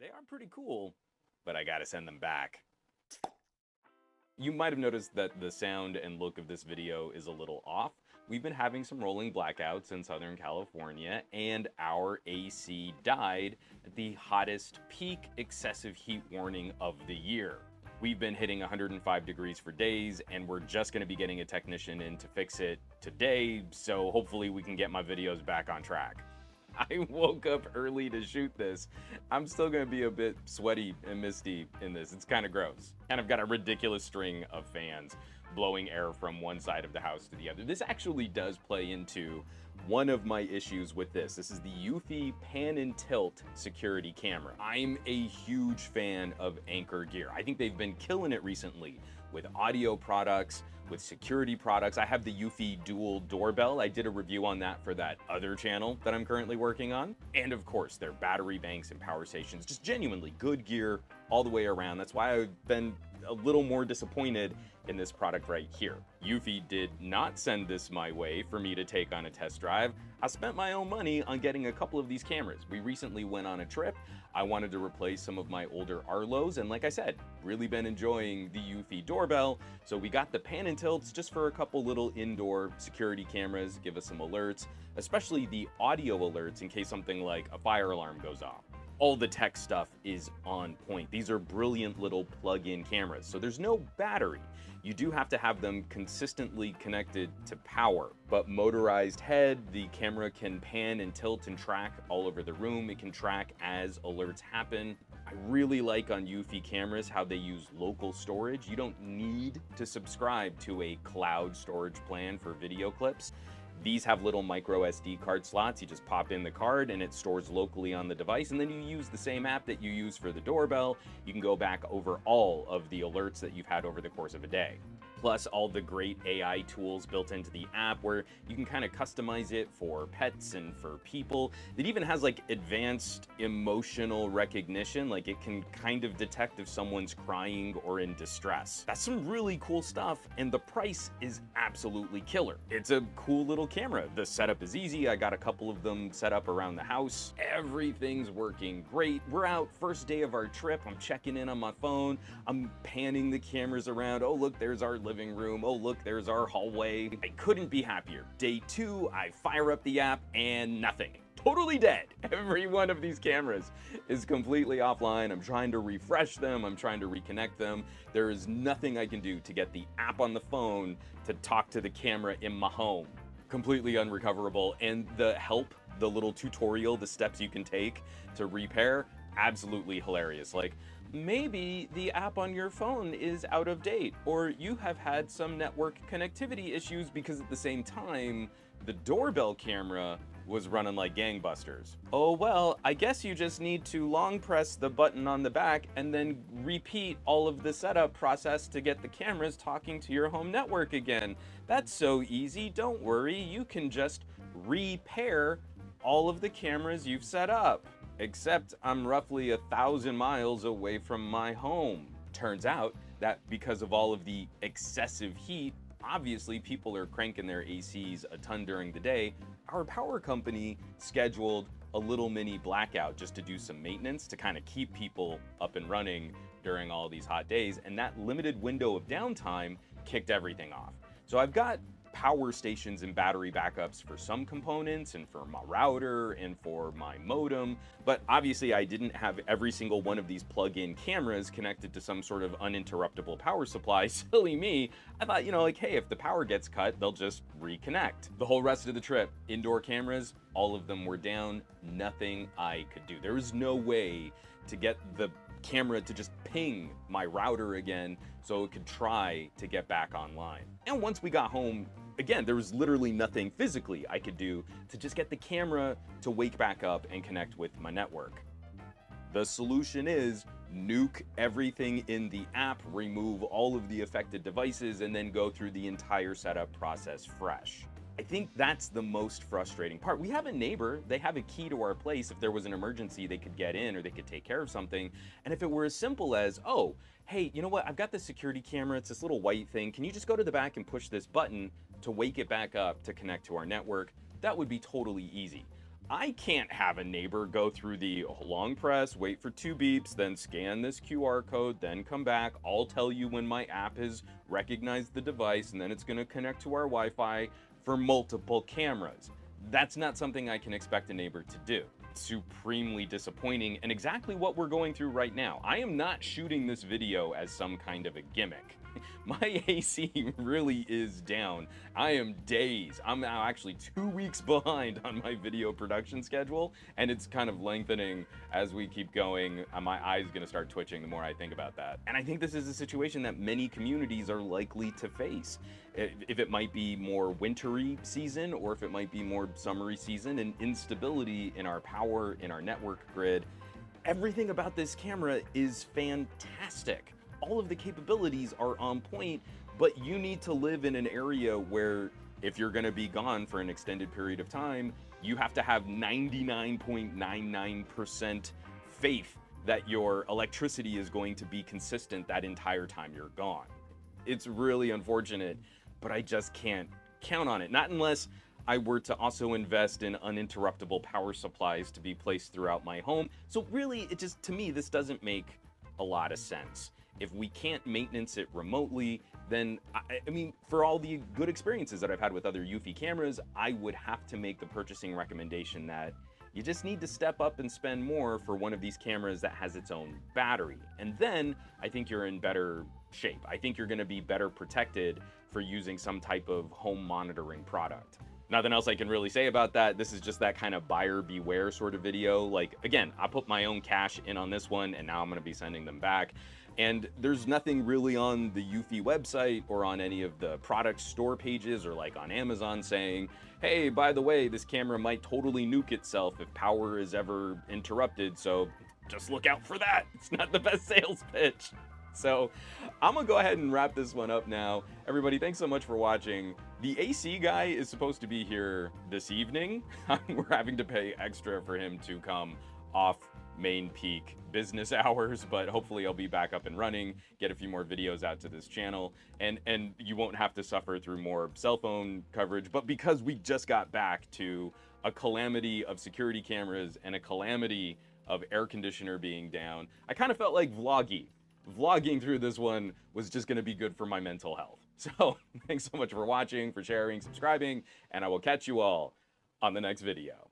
They are pretty cool, but I gotta send them back. You might have noticed that the sound and look of this video is a little off. We've been having some rolling blackouts in Southern California, and our AC died at the hottest peak excessive heat warning of the year. We've been hitting 105 degrees for days, and we're just gonna be getting a technician in to fix it today, so hopefully we can get my videos back on track. I woke up early to shoot this. I'm still gonna be a bit sweaty and misty in this. It's kind of gross. And I've got a ridiculous string of fans blowing air from one side of the house to the other. This actually does play into one of my issues with this. This is the Eufy pan and tilt security camera. I'm a huge fan of Anker gear. I think they've been killing it recently with audio products, with security products. I have the Eufy dual doorbell. I did a review on that for that other channel that I'm currently working on. And of course, their battery banks and power stations, just genuinely good gear all the way around. That's why I've been a little more disappointed in this product right here. Eufy did not send this my way for me to take on a test drive. I spent my own money on getting a couple of these cameras. We recently went on a trip. I wanted to replace some of my older Arlos, and like I said, really been enjoying the Eufy doorbell. So we got the pan and tilts just for a couple little indoor security cameras, give us some alerts, especially the audio alerts in case something like a fire alarm goes off. All the tech stuff is on point. These are brilliant little plug-in cameras, so there's no battery. You do have to have them consistently connected to power, but motorized head, the camera can pan and tilt and track all over the room. It can track as alerts happen. I really like on Eufy cameras how they use local storage. You don't need to subscribe to a cloud storage plan for video clips. These have little micro SD card slots. You just pop in the card and it stores locally on the device, and then you use the same app that you use for the doorbell. You can go back over all of the alerts that you've had over the course of a day. Plus all the great AI tools built into the app where you can kind of customize it for pets and for people. It even has like advanced emotional recognition, like it can kind of detect if someone's crying or in distress. That's some really cool stuff, and the price is absolutely killer. It's a cool little camera. The setup is easy. I got a couple of them set up around the house. Everything's working great. We're out first day of our trip. I'm checking in on my phone. I'm panning the cameras around. Oh, look, there's our living room. Oh, look, there's our hallway. I couldn't be happier. Day 2, I fire up the app and nothing. Totally dead. Every one of these cameras is completely offline. I'm trying to refresh them. I'm trying to reconnect them. There is nothing I can do to get the app on the phone to talk to the camera in my home. Completely unrecoverable. And the help, the little tutorial, the steps you can take to repair, absolutely hilarious. Like, maybe the app on your phone is out of date, or you have had some network connectivity issues because at the same time, the doorbell camera was running like gangbusters. Oh well, I guess you just need to long press the button on the back and then repeat all of the setup process to get the cameras talking to your home network again. That's so easy, don't worry, you can just repair all of the cameras you've set up. Except I'm roughly 1,000 miles away from my home. Turns out that because of all of the excessive heat, obviously people are cranking their ACs a ton during the day. Our power company scheduled a little mini blackout just to do some maintenance to kind of keep people up and running during all these hot days, and that limited window of downtime kicked everything off. So I've got power stations and battery backups for some components and for my router and for my modem, but obviously I didn't have every single one of these plug-in cameras connected to some sort of uninterruptible power supply. Silly me. I thought, like, hey, if the power gets cut, they'll just reconnect. The whole rest of the trip, indoor cameras, all of them were down. Nothing I could do. There was no way to get the camera to just ping my router again so it could try to get back online. And once we got home, again, there was literally nothing physically I could do to just get the camera to wake back up and connect with my network. The solution is nuke everything in the app, remove all of the affected devices, and then go through the entire setup process fresh. I think that's the most frustrating part. We have a neighbor, they have a key to our place. If there was an emergency, they could get in or they could take care of something. And if it were as simple as, oh, hey, you know what? I've got this security camera. It's this little white thing. Can you just go to the back and push this button to wake it back up to connect to our network? That would be totally easy. I can't have a neighbor go through the long press, wait for 2 beeps, then scan this QR code, then come back. I'll tell you when my app has recognized the device, and then it's going to connect to our Wi-Fi for multiple cameras. That's not something I can expect a neighbor to do. Supremely disappointing, and exactly what we're going through right now. I am not shooting this video as some kind of a gimmick. My AC really is down. I am days. I'm now actually 2 weeks behind on my video production schedule, and it's kind of lengthening as we keep going. My eye's gonna start twitching the more I think about that. And I think this is a situation that many communities are likely to face. If it might be more wintry season, or if it might be more summery season, and instability in our power, in our network grid. Everything about this camera is fantastic. All of the capabilities are on point, but you need to live in an area where if you're going to be gone for an extended period of time, you have to have 99.99% faith that your electricity is going to be consistent that entire time you're gone. It's really unfortunate, but I just can't count on it. Not unless I were to also invest in uninterruptible power supplies to be placed throughout my home. So really, it just, to me, this doesn't make a lot of sense. If we can't maintenance it remotely, then, I mean, for all the good experiences that I've had with other Eufy cameras, I would have to make the purchasing recommendation that you just need to step up and spend more for one of these cameras that has its own battery. And then I think you're in better shape. I think you're gonna be better protected for using some type of home monitoring product. Nothing else I can really say about that. This is just that kind of buyer beware sort of video. Like, again, I put my own cash in on this one, and now I'm gonna be sending them back. And there's nothing really on the Eufy website or on any of the product store pages or like on Amazon saying, hey, by the way, this camera might totally nuke itself if power is ever interrupted, so just look out for that. It's not the best sales pitch. So I'm gonna go ahead and wrap this one up now. Everybody, thanks so much for watching. The AC guy is supposed to be here this evening. We're having to pay extra for him to come off main peak business hours, but hopefully I'll be back up and running, get a few more videos out to this channel, and you won't have to suffer through more cell phone coverage. But because we just got back to a calamity of security cameras and a calamity of air conditioner being down, I kind of felt like vlogging through this one was just going to be good for my mental health. So thanks so much for watching, for sharing, subscribing, and I will catch you all on the next video.